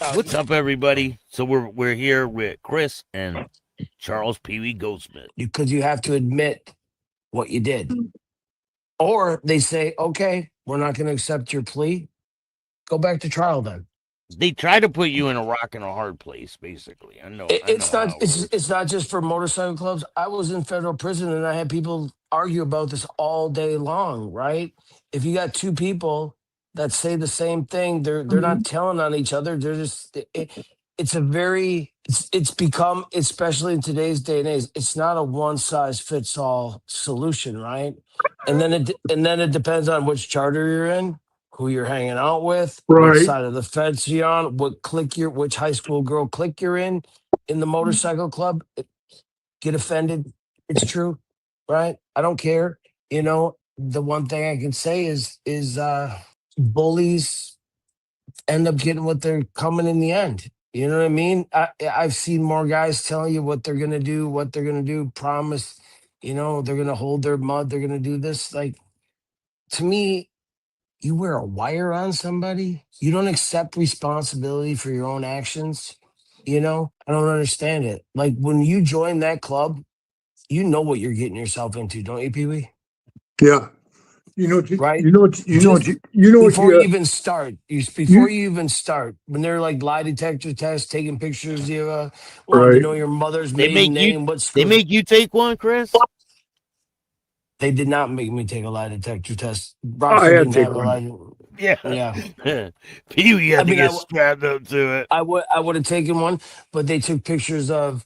What's up, everybody? So we're here with Chris and Charles PeeWee Goldsmith. Because you have to admit what you did. Or they say, okay, we're not going to accept your plea. Go back to trial then. They try to put you in a rock and a hard place, basically. I know It's how not it works. it's not just for motorcycle clubs. I was in federal prison and I had people argue about this all day long, right? If you got two people that say the same thing, they're not telling on each other. They're just it's a very it's become, especially in today's day and age, it's not a one size fits all solution, right? And then it depends on which charter you're in, who you're hanging out with, what Right. side of the fence you're on, which high school girl clique you're in the motorcycle club. Get offended. It's true, right? I don't care. The one thing I can say is bullies end up getting what they're coming in the end. You know what I mean? I've seen more guys telling you what they're gonna do, promise, they're gonna hold their mud, they're gonna do this. Like, to me, you wear a wire on somebody, you don't accept responsibility for your own actions. I don't understand it. Like, when you join that club, you know what you're getting yourself into, don't you, Pee-wee? Yeah. You know, Right? you know what Before you, you even start, when they're like lie detector tests, taking pictures of you, wanting to right. know your mother's They maiden make you name, what they school. make you take one, Chris? They did not make me take a lie detector test. I Roxy had didn't to take have a one. Yeah. Yeah. PeeWee had I to mean, get strapped up to it. I would have taken one, but they took pictures of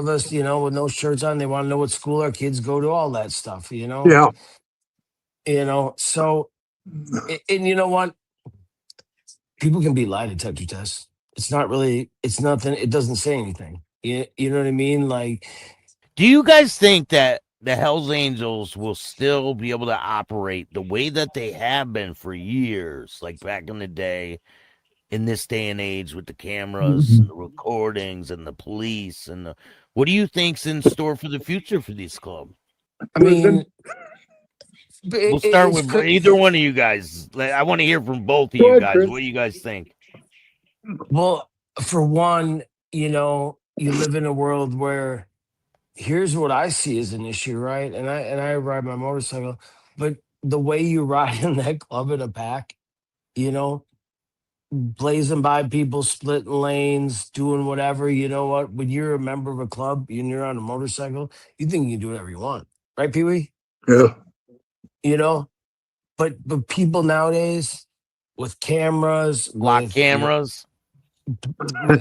us, with no shirts on. They want to know what school our kids go to, all that stuff, Yeah. So, and you know what? People can be lie detector tests. It's nothing. It doesn't say anything. You know what I mean? Like, Do you guys think that the Hells Angels will still be able to operate the way that they have been for years, like back in the day, in this day and age with the cameras and the recordings and the police and the what do you think's in store for the future for these clubs? I mean, We'll start it's with either one of you guys. I want to hear from both of Go you ahead, guys. Chris. What do you guys think? well, for one, you live in a world where, here's what I see as an issue, right? And I ride my motorcycle, but the way you ride in that club in a pack, you know, blazing by people, splitting lanes, doing whatever. You know what? When you're a member of a club and you're on a motorcycle, you think you can do whatever you want, right, Pee Wee? Yeah. You know, but people nowadays with cameras, Lock with cameras.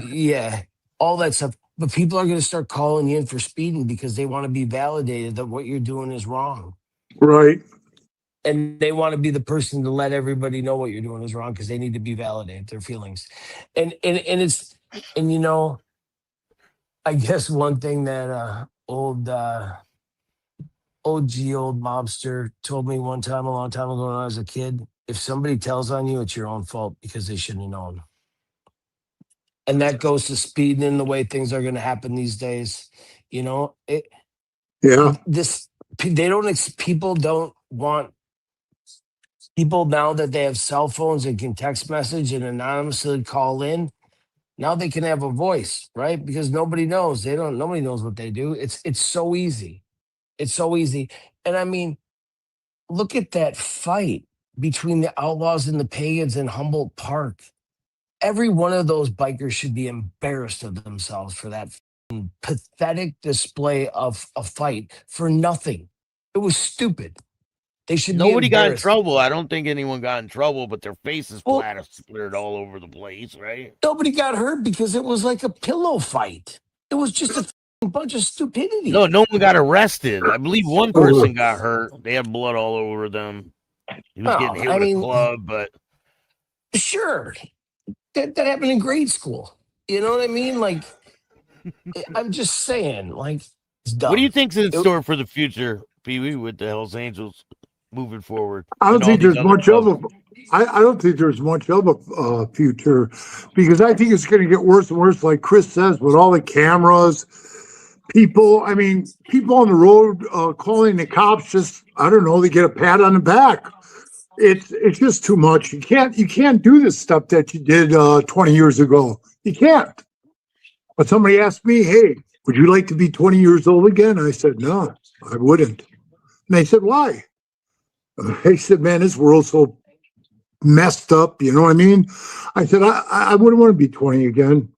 yeah, all that stuff. But people are going to start calling you in for speeding because they want to be validated that what you're doing is wrong. Right. And they want to be the person to let everybody know what you're doing is wrong because they need to be validated, their feelings. And it's, and I guess one thing that old old mobster told me one time, a long time ago when I was a kid: if somebody tells on you, it's your own fault because they shouldn't have known. And that goes to speeding in the way things are going to happen these days. It Yeah. this they don't people don't want people now that they have cell phones and can text message and anonymously call in. Now they can have a voice, right? Because nobody knows. Nobody knows what they do. It's so easy. It's so easy. And I mean, look at that fight between the Outlaws and the Pagans in Humboldt Park. Every one of those bikers should be embarrassed of themselves for that pathetic display of a fight for nothing. It was stupid. They should be Nobody got in embarrassed. trouble. I don't think anyone got in trouble, but their faces Well, splattered all over the place, right? nobody got hurt because it was like a pillow fight. It was just a bunch of stupidity. No one got arrested. I believe one Oh, person got hurt. They had blood all over them. He was getting hit with a club, but sure, that happened in grade school. You know what I mean? Like, I'm just saying, like, it's dumb. what do you think's in store for the future, PeeWee, with the Hells Angels moving forward? I don't think there's much of a. I don't think there's much of a future because I think it's going to get worse and worse. Like Chris says, with all the cameras, people. I mean, people on the road calling the cops. Just I don't know. They get a pat on the back. it's just too much. You can't do this stuff that you did 20 years ago. You can't. But somebody asked me, hey, would you like to be 20 years old again? I said, no, I wouldn't. And they said, why? They said, man, this world's so messed up. You know what I mean? I said, I wouldn't want to be 20 again.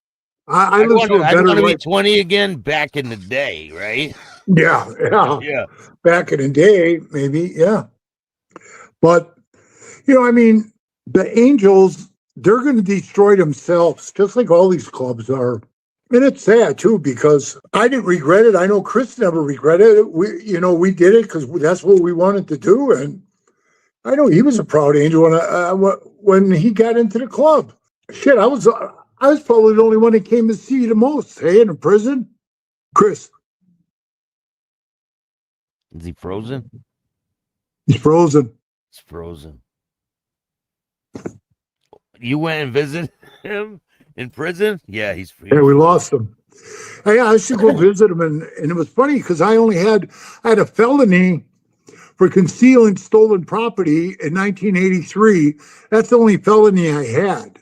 I lived through a better want to be life. 20 again back in the day, right? Yeah, yeah. Yeah. Back in the day, maybe, yeah. But, you know, I mean, the Angels, they're going to destroy themselves, just like all these clubs are. And it's sad, too, because I didn't regret it. I know Chris never regretted it. We did it because that's what we wanted to do. And I know he was a proud Angel when he got into the club. Shit, I was probably the only one that came to see the most, hey, in the prison. Chris. Is he frozen? He's frozen. It's frozen. You went and visited him in prison? Yeah, he's free. Yeah, we lost him. I should go visit him, and it was funny because I had a felony for concealing stolen property in 1983. That's the only felony I had.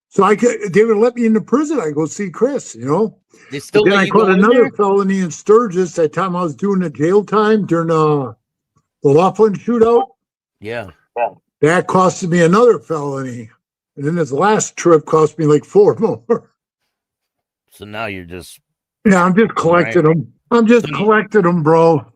So they would let me into prison. I go see Chris, you know. They still then let I you go caught in another there? felony in Sturgis that time I was doing the jail time during the Laughlin shootout. Yeah. That costed me another felony. And then this last trip cost me like 4 more. So now you're just Yeah, I'm just collecting them. I'm just collecting them, bro.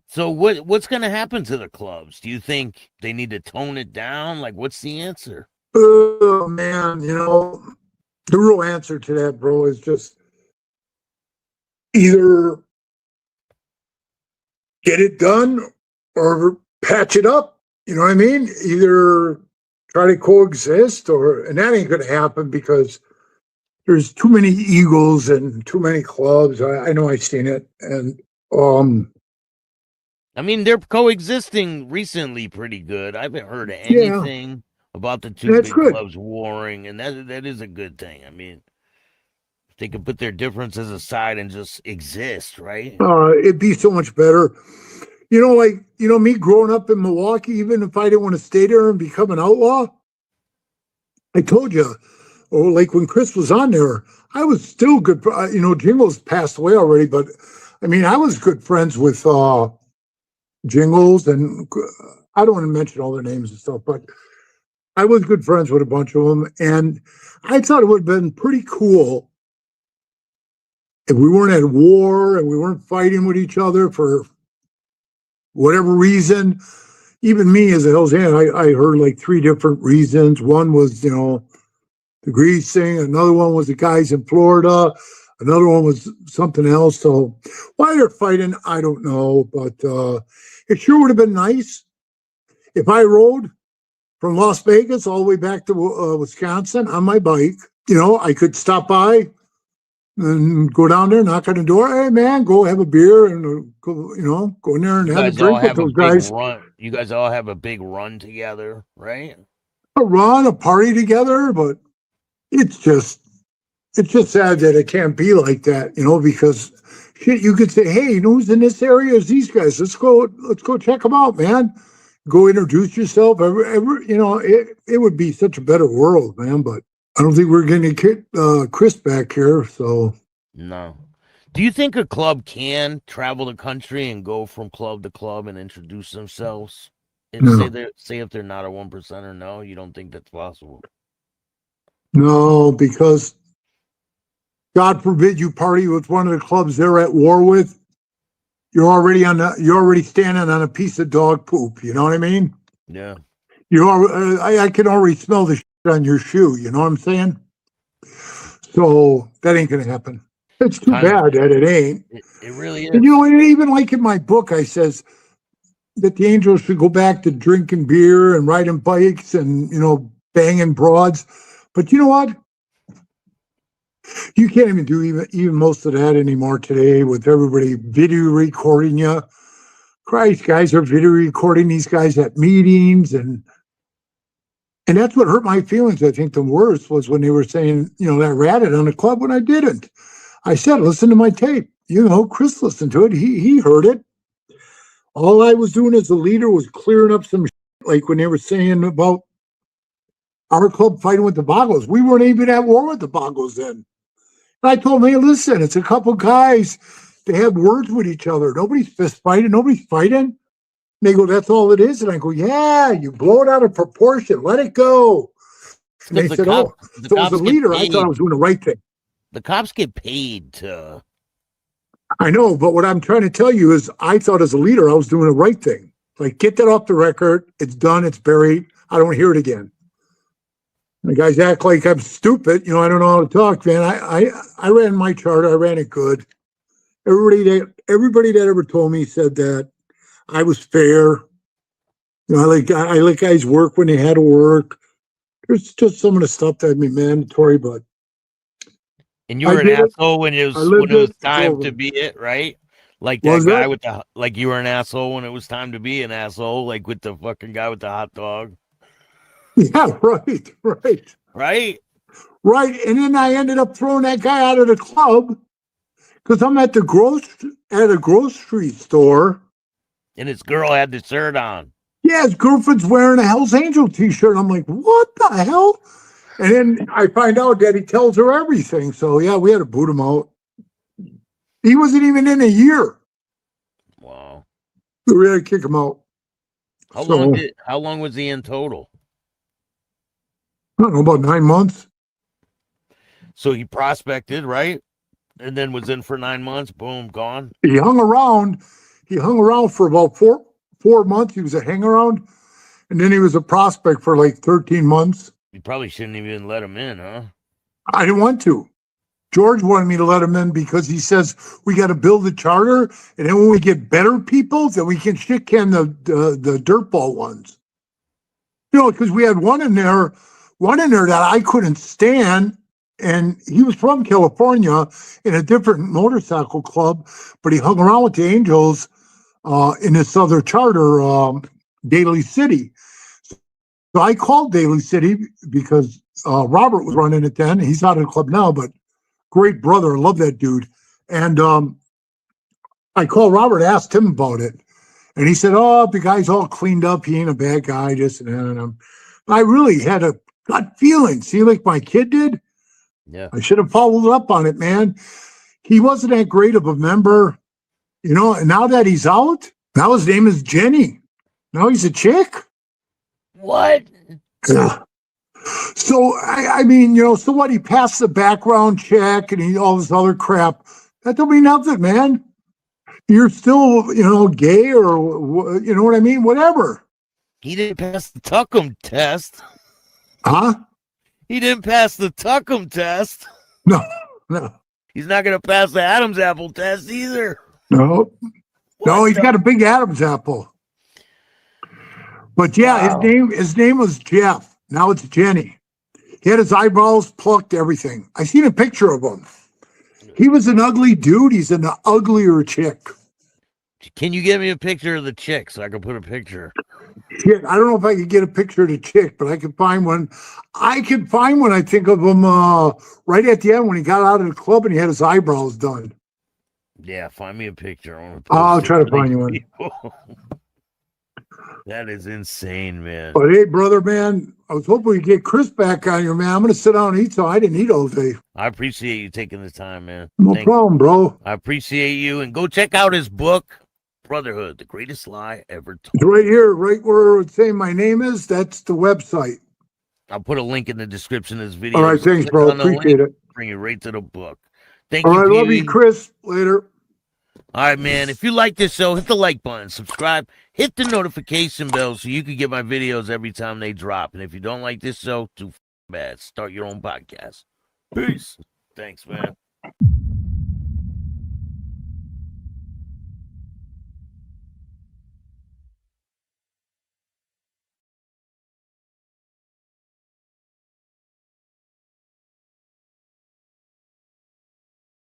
So what's going to happen to the clubs? Do you think they need to tone it down? Like, what's the answer? Oh, man, the real answer to that, bro, is just either get it done or patch it up. You know what I mean? Either try to coexist and that ain't going to happen because there's too many egos and too many clubs. I know I've seen it. And, I mean, they're coexisting recently pretty good. I haven't heard anything about the two big clubs warring, and that is a good thing. I mean, they can put their differences aside and just exist, right? It'd be so much better. Me growing up in Milwaukee, even if I didn't want to stay there and become an outlaw, I told you, like when Chris was on there, I was still good. Jingles passed away already, but I mean, I was good friends with Jingles, and I don't want to mention all their names and stuff, but I was good friends with a bunch of them, and I thought it would have been pretty cool if we weren't at war and we weren't fighting with each other for whatever reason. Even me as a Hells Angel, I heard like 3 different reasons. One was, the grease thing. Another one was the guys in Florida. Another one was something else. So why they're fighting, I don't know. But it sure would have been nice if I rode from Las Vegas all the way back to Wisconsin on my bike. I could stop by and go down there, knock on the door. Hey, man, go have a beer and go in there and have a drink with those guys. You guys all have a big run together, right? A party together, but it's just sad that it can't be like that, because shit, you could say, hey, who's in this area is these guys. Let's go check them out, man. Go introduce yourself. It would be such a better world, man, but I don't think we're going to get Chris back here, so. No. Do you think a club can travel the country and go from club to club and introduce themselves? And No. say if they're not a 1%er, no? You don't think that's possible? No, because God forbid you party with one of the clubs they're at war with. You're already standing on a piece of dog poop. You know what I mean? Yeah. I can already smell the shit on your shoe. You know what I'm saying? So that ain't gonna happen. It's too bad that it ain't. It really is. And even like in my book, I says that the Angels should go back to drinking beer and riding bikes and banging broads. But you know what? You can't even do even most of that anymore today with everybody video recording you. Christ, guys are video recording these guys at meetings, and that's what hurt my feelings. I think the worst was when they were saying, that I ratted on the club when I didn't. I said, listen to my tape. Chris listened to it. He heard it. All I was doing as a leader was clearing up some shit like when they were saying about our club fighting with the Bongos. We weren't even at war with the Bongos then. And I told them, hey, listen, it's a couple guys. They have words with each other. Nobody's fist fighting. Nobody's fighting. And they go, that's all it is. And I go, yeah, you blow it out of proportion. Let it go. And they said, oh, so as a leader, I thought I was doing the right thing. The cops get paid to. I know, but what I'm trying to tell you is I thought as a leader, I was doing the right thing. Like, get that off the record. It's done. It's buried. I don't hear it again. The guys act like I'm stupid. You know, I don't know how to talk, man. I ran my charter. I ran it good. Everybody that ever told me said that I was fair. You know, I let guys work when they had to work. There's just some of the stuff that made mandatory, but. And you were an asshole when it was time to be it, right? Like that guy with the, like you were an asshole when it was time to be an asshole, like with the fucking guy with the hot dog. Yeah, right. Right. And then I ended up throwing that guy out of the club because I'm at a grocery store. And his girl had the shirt on. Yeah, his girlfriend's wearing a Hell's Angel t-shirt. I'm like, what the hell? And then I find out that he tells her everything. So yeah, we had to boot him out. He wasn't even in a year. Wow. We had to kick him out. How long was he in total? I don't know, about 9 months. So he prospected, right? And then was in for 9 months. Boom, gone. He hung around. For about four months. He was a hang around. And then he was a prospect for like 13 months. You probably shouldn't even let him in, huh? I didn't want to. George wanted me to let him in because he says we got to build a charter. And then when we get better people, then we can shit can the dirtball ones. You know, because we had one in there that I couldn't stand, and he was from California in a different motorcycle club, but he hung around with the Angels in this other charter, Daly City. So I called Daly City because Robert was running it then. He's out of the club now, but great brother. I love that dude. And I called Robert, asked him about it. And he said, oh, the guy's all cleaned up. He ain't a bad guy, just and I really had a gut feeling. See, like my kid did? Yeah. I should have followed up on it, man. He wasn't that great of a member, you know, and now that he's out, now his name is Jenny. Now he's a chick. What? Yeah. So, I mean, you know, so what? He passed the background check and all this other crap. That don't mean nothing, man. You're still, you know, gay or, you know what I mean? Whatever. He didn't pass the Tuckum test. Huh? He didn't pass the Tuckum test. No. He's not going to pass the Adam's apple test either. No. No, he's got a big Adam's apple. But yeah, wow. His name was Jeff. Now it's Jenny. He had his eyebrows plucked, everything. I seen a picture of him. He was an ugly dude. He's an uglier chick. Can you get me a picture of the chick so I can put a picture? Shit, I don't know if I could get a picture of the chick, but I could find one. I think of him right at the end when he got out of the club and he had his eyebrows done. Yeah, find me a picture. I'll try to find you one. That is insane, man. But hey, brother, man, I was hoping we'd get Chris back on here, man. I'm going to sit down and eat, so I didn't eat all day. I appreciate you taking the time, man. No problem, bro. I appreciate you. And go check out his book, Brotherhood, The Greatest Lie Ever Told. It's right here, right where it's saying my name is. That's the website. I'll put a link in the description of this video. All right, thanks, bro. Appreciate it. Bring you right to the book. Thank you, All right, love you, Chris. Later. All right, man. If you like this show, hit the like button, subscribe, hit the notification bell so you can get my videos every time they drop. And if you don't like this show, too bad. Start your own podcast. Peace. Thanks, man.